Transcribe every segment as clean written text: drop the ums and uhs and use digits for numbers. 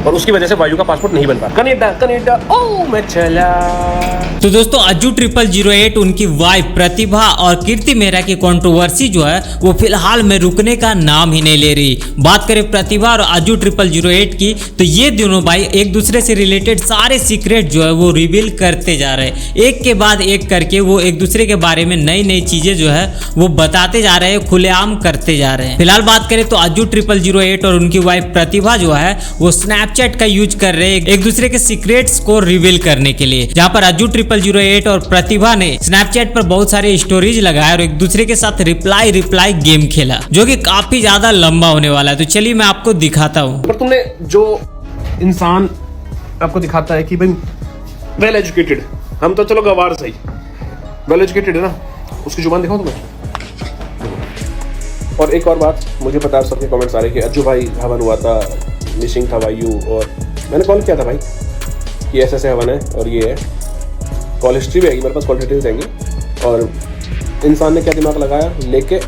और उसकी वजह से वायु का पासपोर्ट नहीं बन पाया। कनाडा ओ मैं चला। तो दोस्तों अज्जू 0008 उनकी वाइफ प्रतिभा और कीर्ति मेहरा की कंट्रोवर्सी जो है वो फिलहाल में रुकने का नाम ही नहीं ले रही। बात करें प्रतिभा और अज्जू 0008 की, तो ये दोनों भाई एक दूसरे से रिलेटेड सारे सीक्रेट जो है वो रिवील करते जा रहे हैं। एक के बाद एक करके वो एक दूसरे के बारे में नई नई चीजें जो है वो बताते जा रहे हैं, खुलेआम करते जा रहे हैं। फिलहाल बात करें तो अज्जू 0008 और उनकी वाइफ प्रतिभा जो है वो स्नैपचैट का यूज कर रहे हैं एक दूसरे के सीक्रेट्स को रिवील करने के लिए, जहां पर अज्जू 0008 और प्रतिभा ने स्नैपचैट पर बहुत सारे स्टोरीज लगाए और एक दूसरे के साथ रिप्लाई गेम खेला, जो कि काफी ज्यादा लंबा होने वाला है। तो चलिए मैं आपको दिखाता हूँ। पर तुमने जो इंसान आपको दिखाता है कि भाई वेल एजुकेटेड, हम तो चलो गवार सही, वेल एजुकेटेड है ना, उसकी जुबान दिखाओ तुम्हें। और एक और बात, मुझे पता है सबके कमेंट्स आ रहे कि अज्जू भाई हवन हुआ था, मिसिंग था वायु, और मैंने कॉल किया था भाई कि ऐसे हवन है और ये है। कॉल हिस्ट्री भी आएगी मेरे पास, कॉल डिटेल्स आएंगी। और इंसान ने क्या दिमाग लगाया, लेके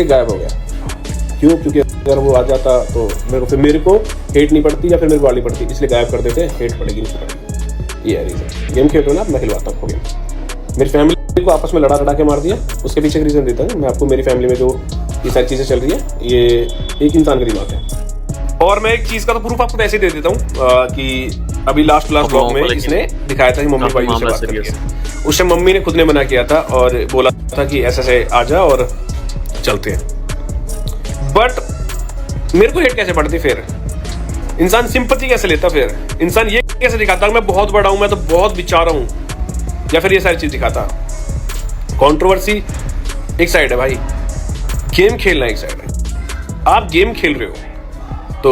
गायब हो गया। क्यों? क्योंकि अगर वो आ जाता तो मेरे को हेट नहीं पड़ती या फिर मेरे को गाली पड़ती, इसलिए गायब कर देते, हेट पड़ेगी नहीं पड़ेगी। ये है रीज़न। गेम खेल रहे हो ना, मैं खिलवाता हूँ गेम। मेरी फैमिली को आपस में लड़ा के मार दिया, उसके पीछे रीज़न देता हूँ मैं आपको। मेरी फैमिली में जो ये सारी चीज़ें चल रही है, ये एक इंसान का दिमाग है। और मैं एक चीज़ का तो प्रूफ आपको ऐसे ही दे देता हूँ कि अभी लास्ट ब्लॉग में इसने दिखाया था कि मम्मी वायु से बात करती है। उस टाइम मम्मी ने खुद ने मना किया था और बोला था कि ऐसे आ जा और चलते हैं। बट मेरे को हेट कैसे पड़ती फिर? इंसान सिंपैथी कैसे लेता? फिर इंसान ये कैसे दिखाता मैं बहुत बड़ा हूं, मैं तो बहुत बेचारा हूं, या फिर ये सारी चीज दिखाता? कंट्रोवर्सी एक साइड है भाई, गेम खेलना एक साइड है। आप गेम खेल रहे हो तो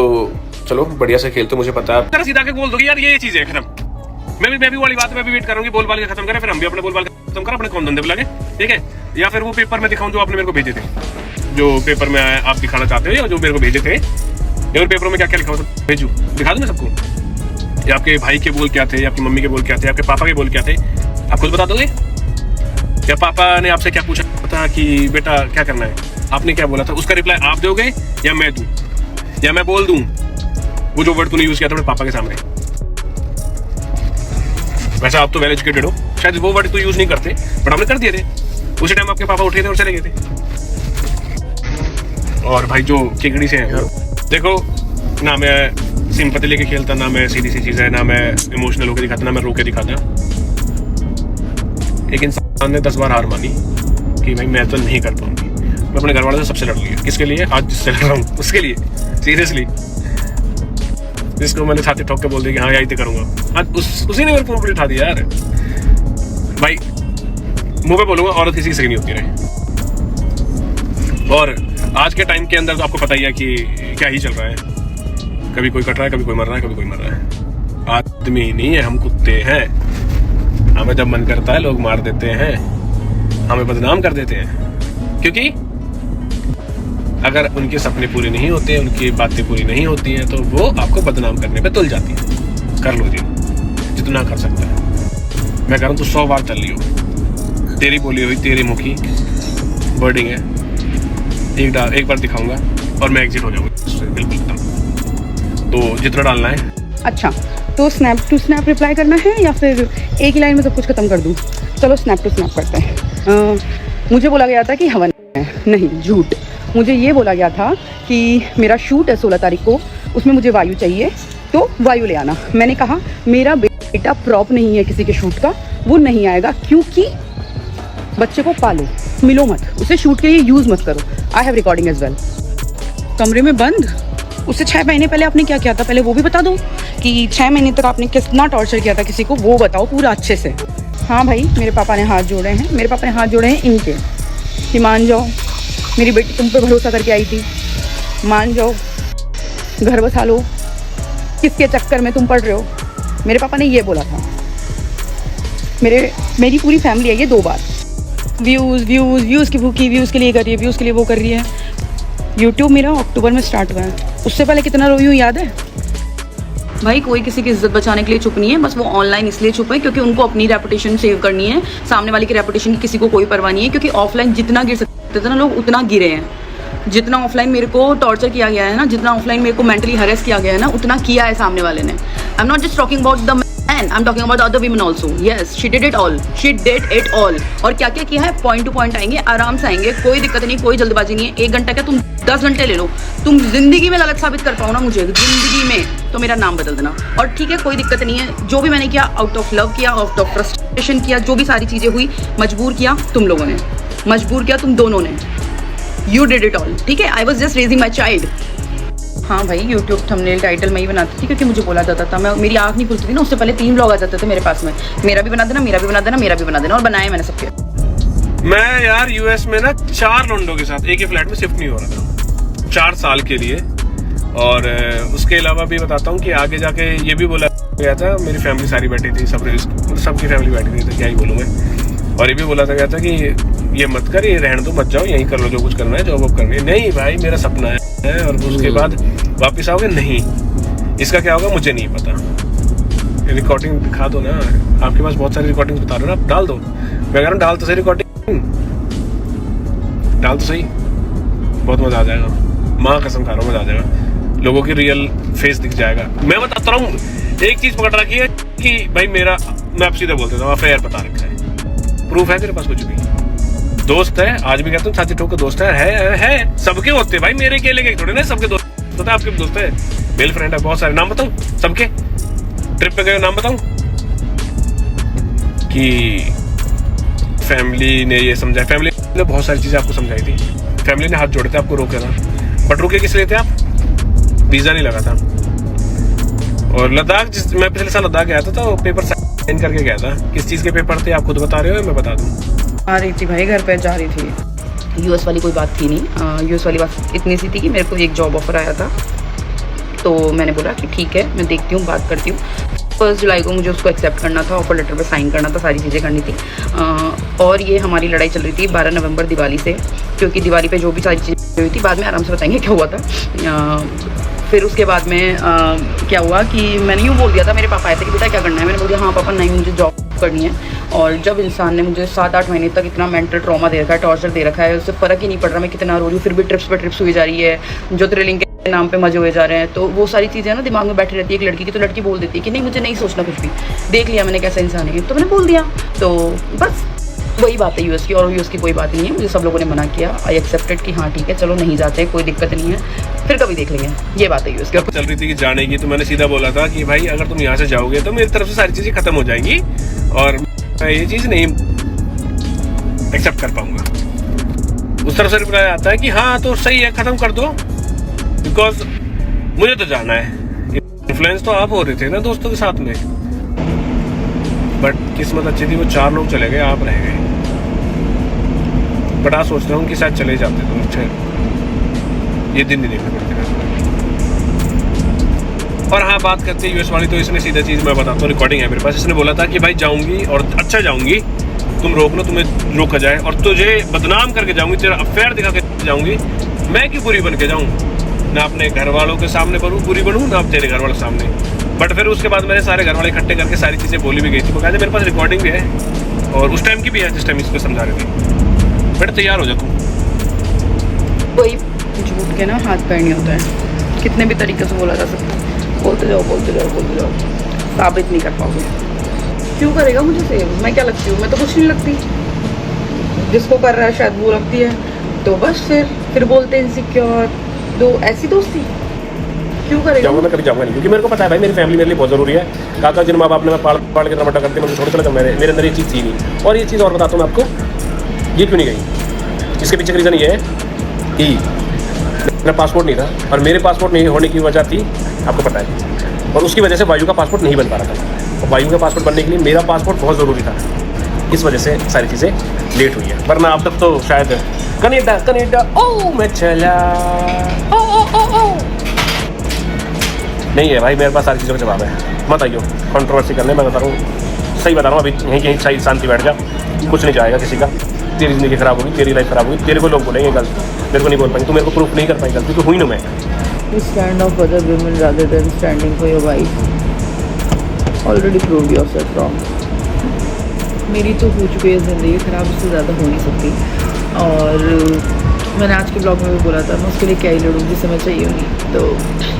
चलो बढ़िया से खेलते, मुझे पता है। सीधा के बोल दो यार ये चीज है खत्म। मैं भी वाली बात मैं भी वेट करूंगी, बोल बाल के खत्म करें, फिर हम भी अपने बोल बाल खत्म करें, अपने कौन धंधे पे लगे, ठीक है? या फिर वो पेपर में दिखाऊं जो आपने मेरे को भेजे थे, जो पेपर में आप दिखाना चाहते हो, या जो मेरे को भेजे थे, या पेपर में क्या क्या लिखा हुआ था भेजू, दिखा दूं मैं सबको। या आपके भाई के बोल क्या थे, आपकी मम्मी के बोल क्या थे, आपके पापा के बोल क्या थे, आप खुद बता दोगे? या पापा ने आपसे क्या पूछा था कि बेटा क्या करना है, आपने क्या बोला था, उसका रिप्लाई आप दोगे या मैं दूं, या मैं बोल दूं वो जो वर्ड तूने यूज किया था अपने पापा के सामने? वैसे आप तो वेल एजुकेटेड हो, शायद वो वर्ड तो यूज नहीं करते, बट हमने कर दिए थे। उसी टाइम आपके पापा उठे थे और चले गए थे। और भाई जो चिकड़ी से हैं, देखो ना मैं सिंपैथी लेके खेलता, ना मैं सीधी सी चीज है, ना मैं इमोशनल होकर दिखाता, ना मैं रो के दिखाता। एक इंसान ने 10 बार हार मानी कि भाई मैं तो नहीं कर पाऊंगी। मैं अपने घर वालों से सबसे लड़ लिया। किसके लिए? आज जिससे लड़ रहा हूँ उसके लिए, सीरियसली। जिसको मैंने छाती ठोक के बोल दिया कि हाँ यही तो करूंगा, आज उसी ने मेरे को उठा दिया यार। भाई मुंह पे बोलूंगा, औरत किसी की सही नहीं होती रहे। और आज के टाइम के अंदर तो आपको पता ही है कि क्या ही चल रहा है, कभी कोई कट रहा है, कभी कोई मर रहा है, कभी कोई मर रहा है। आदमी ही नहीं है, हम कुत्ते हैं। हमें जब मन करता है लोग मार देते हैं, हमें बदनाम कर देते हैं, क्योंकि अगर उनके सपने पूरे नहीं होते, उनकी बातें पूरी नहीं होती हैं, तो वो आपको बदनाम करने पे तुल जाती है। कर लो जी जितना कर सकता है। मैं कह रहा हूँ तू 100 बार चल लियो, तेरी बोली हुई तेरी मुखी वर्डिंग है, एक बार दिखाऊंगा और मैं एग्जिट हो जाऊंगा बिल्कुल। तो जितना डालना है। अच्छा, तो स्नैप टू स्नैप रिप्लाई करना है या फिर एक ही लाइन में सब कुछ खत्म कर दूँ? चलो स्नैप टू स्नैप करते हैं। मुझे बोला गया था कि हवन है, नहीं झूठ। मुझे ये बोला गया था कि मेरा शूट है 16 तारीख को, उसमें मुझे वायु चाहिए, तो वायु ले आना। मैंने कहा मेरा बेटा प्रॉप नहीं है किसी के शूट का, वो नहीं आएगा, क्योंकि बच्चे को पालो, मिलो मत, उसे शूट के लिए यूज़ मत करो। I have recording as well. कमरे में बंद, उससे 6 महीने पहले आपने क्या किया था, पहले वो भी बता दो कि 6 महीने तक आपने कितना टॉर्चर किया था किसी को, वो बताओ पूरा अच्छे से। हाँ भाई, मेरे पापा ने हाथ जोड़े हैं, मेरे पापा ने हाथ जोड़े हैं इनके कि मान जाओ, मेरी बेटी तुम पे भरोसा करके आई थी, मान जाओ, घर बसा लो, किसके चक्कर में तुम पढ़ रहे हो। मेरे पापा ने ये बोला था। मेरी पूरी फैमिली है ये 2 बार। व्यूज़ की भूखी, व्यूज़ के लिए कर रही है, व्यूज़ के लिए वो कर रही है। यूट्यूब मेरा अक्टूबर में स्टार्ट हुआ है, उससे पहले कितना रोई हूँ याद है? भाई कोई किसी की इज्जत बचाने के लिए चुप नहीं है, बस वो ऑनलाइन इसलिए चुप है क्योंकि उनको अपनी रेपुटेशन सेव करनी है। सामने वाले की रेपुटेशन की किसी को कोई परवाह नहीं है, क्योंकि ऑफलाइन जितना गिर सकते थे ना लोग उतना गिरे हैं। जितना ऑफलाइन मेरे को टॉर्चर किया गया है ना, जितना ऑफलाइन मेरे को मेंटली हरेस किया गया है ना, उतना किया है सामने वाले ने। I am not just talking about the man, I am talking about other women also. Yes, she did it all, she did it all. और क्या क्या किया है, पॉइंट टू पॉइंट आएंगे, आराम से आएंगे, कोई दिक्कत नहीं, कोई जल्दबाजी नहीं है। 1 घंटा क्या, तुम 10 घंटे ले लो। तुम जिंदगी में गलत साबित कर पाओ ना मुझे, जिंदगी में, तो मेरा नाम बदल देना। और ठीक है, कोई दिक्कत नहीं है। जो भी मैंने किया आउट ऑफ लव किया, आउट ऑफ फ्रस्ट्रेशन किया, जो भी सारी चीज़ें हुई, मजबूर किया तुम लोगों ने, मजबूर किया तुम दोनों ने। यू डिड इट ऑल, ठीक है। I was just raising my child. हाँ भाई, यूट्यूब थंबनेल टाइटल मैं ही बनाती थी क्योंकि मुझे बोला जाता था, मैं मेरी आँख नहीं खुलती थी ना, उससे पहले 3 व्लॉग आ जाते थे मेरे पास में, मेरा भी बना देना, मेरा भी बना देना, मेरा भी बना देना, और बनाए मैंने सबके। मैं यार यूएस में ना 4 लौंडों के साथ एक ही फ्लैट में शिफ्ट नहीं हो रहा था 4 साल के लिए। और उसके अलावा भी बताता हूँ कि आगे जाके ये भी बोला गया था, मेरी फैमिली सारी बैठी थी, सबकी फैमिली बैठी थी, तो क्या ही बोलूँ मैं। और ये भी बोला गया था कि ये मत कर, ये रहने दो, मत जाओ, यहीं कर लो जो कुछ करना है, जॉब वॉब करनी है। नहीं भाई, मेरा सपना है, और उसके बाद वापस आओगे, नहीं, इसका क्या होगा मुझे नहीं पता। रिकॉर्डिंग दिखा दो ना, आपके पास बहुत सारी रिकॉर्डिंग बता रहे हो ना, आप डाल दो। मैं कह रहा हूँ डाल तो सही रिकॉर्डिंग, डाल तो सही, बहुत मजा आ जाएगा, माँ कसम खा रहा हूँ, मजा आ जाएगा, लोगों की रियल फेस दिख जाएगा। मैं बताता रहा हूँ, एक चीज पकड़ रखी है कि भाई मेरा, मैं आप सीधे बोलते था, अफेयर बता रखा है, प्रूफ है तेरे पास कुछ भी, दोस्त है, आज भी कहता हूँ छाती ठोक के दोस्त है, सबके होते हैं भाई, मेरे अकेले के थोड़े ना, सबके दोस्त होता है, आपके दोस्त है, मेल फ्रेंड है, बहुत सारे। नाम बताऊं सबके, ट्रिप पे गए नाम बताऊं, कि फैमिली ने ये समझा, फैमिली ने बहुत सारी चीजें आपको समझाई थी, फैमिली ने हाथ जोड़े थे, आपको रोके था, बट रुके किस लिए थे आप, वीजा नहीं लगा था। और लद्दाख, मैं पिछले साल लद्दाख गया था तो पेपर साइन करके गया था। किस चीज के पेपर थे आप खुद बता रहे हो, मैं बता दूं। आ रही थी भाई, घर पे जा रही थी। यूएस वाली कोई बात थी नहीं। यूएस वाली बात इतनी सी थी कि मेरे को एक जॉब ऑफर आया था, तो मैंने बोला कि ठीक है, मैं देखती हूँ, बात करती हूँ। 1 जुलाई को मुझे उसको एक्सेप्ट करना था, ऑफर लेटर पे साइन करना था, सारी चीज़ें करनी थी। और ये हमारी लड़ाई चल रही थी 12 नवंबर दिवाली से, क्योंकि दिवाली पे जो भी सारी चीज़ें हुई थी, बाद में आराम से बताएंगे क्या हुआ था। फिर उसके बाद में क्या हुआ कि मैंने यूँ बोल दिया था, मेरे पापा आए थे कि बेटा क्या करना है, मैंने बोल दिया हाँ पापा, नहीं मुझे जॉब करनी है। और जब इंसान ने मुझे 7-8 महीने तक इतना मेंटल ट्रॉमा दे रखा है, टॉर्चर दे रखा है, उससे फ़र्क ही नहीं पड़ रहा मैं कितना रो रही हूँ, फिर भी ट्रिप्स पे ट्रिप्स हुई जा रही है, जो थ्रिलिंग के नाम पे मजे हुए जा रहे हैं, तो वो सारी चीज़ें ना दिमाग में बैठी रहती है एक लड़की की। तो लड़की बोल देती है कि नहीं मुझे नहीं सोचना कुछ भी, देख लिया मैंने कैसा इंसान है, तो मैंने बोल दिया। तो बस वही बात है यूएस की, और यूएस की कोई बात नहीं है। मुझे सब लोगों ने मना किया, आई एक्सेप्टेड कि हाँ ठीक है चलो नहीं जाते, कोई दिक्कत नहीं है, फिर कभी देख लेंगे, ये बात है यूएस की। चल रही थी कि जाने की, तो मैंने सीधा बोला था कि भाई अगर तुम यहाँ से जाओगे तो मेरी तरफ से सारी चीज़ें खत्म हो जाएंगी और मैं ये चीज़ नहीं एक्सेप्ट कर पाऊंगा। उस तरफ से रिप्लाई आता है कि हाँ तो सही है, खत्म कर दो, बिकॉज मुझे तो जाना है। इन्फ्लुएंस तो आप हो रहे थे ना दोस्तों के साथ में, बट किस्मत अच्छी थी, वो 4 लोग चले गए, आप रह गए। बट आज सोच रहा हूँ कि शायद चले जाते तो अच्छे, ये दिन नहीं देखने पड़ते। और हाँ, बात करते हैं यूएस वाली, तो इसने सीधा चीज़ मैं बताता हूँ, रिकॉर्डिंग है मेरे पास। इसने बोला था कि भाई जाऊँगी और अच्छा जाऊँगी, तुम रोक लो, तुम्हें रोका जाए, और तुझे बदनाम करके जाऊँगी, तेरा अफेयर दिखा के जाऊँगी। मैं क्यों बुरी बन के जाऊँ, ना अपने घर वालों के सामने बुरी बनूँ, ना तेरे घर वालों के सामने। बट फिर उसके बाद मैंने सारे घर वाले इकट्ठे करके सारी चीज़ें बोली भी गई थी, बकायदे मेरे पास रिकॉर्डिंग भी है, और उस टाइम की भी है जिस टाइम इसको समझा रहे थे। बेटा तैयार हो जा तू। कोई झूठ के ना हाथ पैर नहीं होता है, कितने भी तरीके से बोला जा सकता है, बोलते जाओ बोलते जाओ बोलते जाओ, साबित नहीं कर पाओगे। क्यों करेगा मुझे सेव, मैं क्या लगती हूँ, मैं तो कुछ नहीं लगती। जिसको कर रहा है शायद वो लगती है, तो बस फिर बोलते हैं इनसिक्योर, दो ऐसी दोस्ती क्यों करेगा। जाऊँगा मैं, कभी जाऊँगा नहीं, क्योंकि मेरे को पता है भाई मेरी फैमिली मेरे लिए बहुत ज़रूरी है। काका जिन माँ बाप ने मैं पाल के टमाटर करते, मुझे थोड़ा चला, मेरे अंदर ये चीज़ थी नहीं। और ये चीज़ और बताता हूँ मैं आपको, ये क्यों नहीं गई, इसके पीछे का रीज़न ये है कि मेरा पासपोर्ट नहीं था, और मेरे पासपोर्ट नहीं होने की वजह थी आपको पता है, और उसकी वजह से वायु का पासपोर्ट नहीं बन पा रहा था। और वायु का पासपोर्ट बनने के लिए मेरा पासपोर्ट बहुत ज़रूरी था, इस वजह से सारी चीज़ें लेट हुई है। वरना अब तक तो शायद कनेडा ओ मैं चला ओ नहीं है भाई, मेरे पास सारी चीज़ों का जवाब है। मत आइयो कंट्रोवर्सी करने, मैं बता रहा हूँ, सही बता रहा हूँ, अभी यहीं कहीं सही शांति बैठ जा, कुछ नहीं जाएगा किसी का। तेरी ज़िंदगी खराब होगी, तेरी लाइफ खराब होगी, तेरे को लोग बोलेंगे गलत, मेरे को नहीं बोल पाएंगे, तू मेरे को प्रूफ नहीं कर पाएगी गलती, तो हुई ना मैं। You stand up for other women rather than standing for your wife. Already proved yourself wrong. मेरी तो हो चुकी है ज़िंदगी ख़राब, इससे ज़्यादा हो नहीं सकती। और मैंने आज के ब्लॉग में भी बोला था मैं उसके लिए क्या ही लड़ूँ जिसे मैं चाहिए नहीं, तो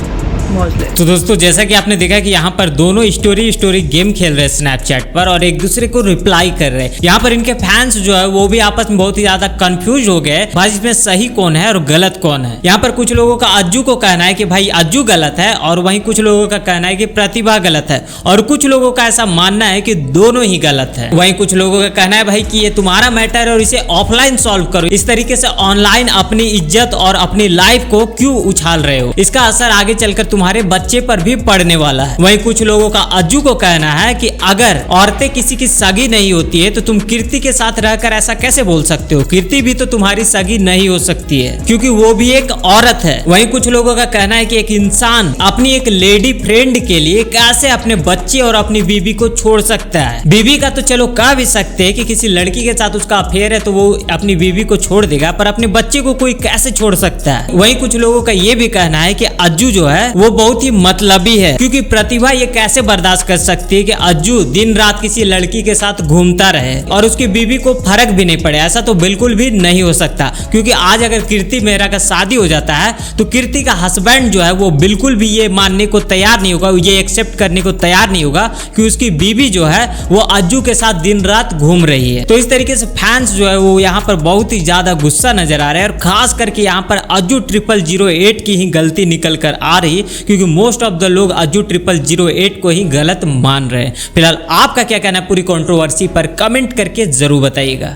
मौज ले। तो दोस्तों जैसा कि आपने देखा कि यहाँ पर दोनों स्टोरी गेम खेल रहे हैं स्नैपचैट पर और एक दूसरे को रिप्लाई कर रहे हैं। यहाँ पर इनके फैंस जो है वो भी आपस में बहुत ही ज्यादा कंफ्यूज हो गए भाई इसमें सही कौन है और गलत कौन है। यहाँ पर कुछ लोगों का अज्जू को कहना है कि भाई अज्जू गलत है और वहीं कुछ लोगों का कहना है कि प्रतिभा गलत है और कुछ लोगों का ऐसा मानना है कि दोनों ही गलत है। वहीं कुछ लोगों का कहना है भाई कि ये तुम्हारा मैटर है और इसे ऑफलाइन सॉल्व करो, इस तरीके से ऑनलाइन अपनी इज्जत और अपनी लाइफ को क्यों उछाल रहे हो, इसका असर आगे चलकर तुम्हारे बच्चे पर भी पड़ने वाला है। वहीं कुछ लोगों का अज्जू को कहना है कि अगर औरतें किसी की सगी नहीं होती है तो तुम कीर्ति के साथ रहकर ऐसा कैसे बोल सकते हो, कीर्ति भी तो तुम्हारी सगी नहीं हो सकती है क्योंकि वो भी एक औरत है। वहीं कुछ लोगों का कहना है कि एक इंसान अपनी एक लेडी फ्रेंड के लिए कैसे अपने बच्चे और अपनी बीबी को छोड़ सकता है। बीबी का तो चलो कह भी सकते हैं कि किसी लड़की के साथ उसका अफेयर है तो वो अपनी बीबी को छोड़ देगा, पर अपने बच्चे को कोई कैसे छोड़ सकता है। वहीं कुछ लोगों का ये भी कहना है कि अज्जू जो है वो बहुत ही मतलबी है क्योंकि प्रतिभा ये कैसे बर्दाश्त कर सकती है कि अज्जू दिन रात किसी लड़की के साथ घूमता रहे और उसकी बीबी को फर्क भी नहीं पड़े। ऐसा तो बिल्कुल भी नहीं हो सकता क्योंकि आज अगर कीर्ति मेहरा का शादी हो जाता है तो कीर्ति का हस्बैंड जो है वो बिल्कुल भी ये मानने को तैयार नहीं होगा, ये एक्सेप्ट करने को तैयार नहीं होगा कि उसकी बीबी जो है वो अज्जू के साथ दिन रात घूम रही है। तो इस तरीके से फैंस जो है वो यहाँ पर बहुत ही ज्यादा गुस्सा नजर आ रहे हैं और खास करके यहाँ पर अज्जू 0008 की ही गलती निकल कर आ रही क्योंकि मोस्ट ऑफ द लोग अज्जू 0008 को ही गलत मान रहे हैं। फिलहाल आपका क्या कहना है पूरी कंट्रोवर्सी पर कमेंट करके जरूर बताइएगा।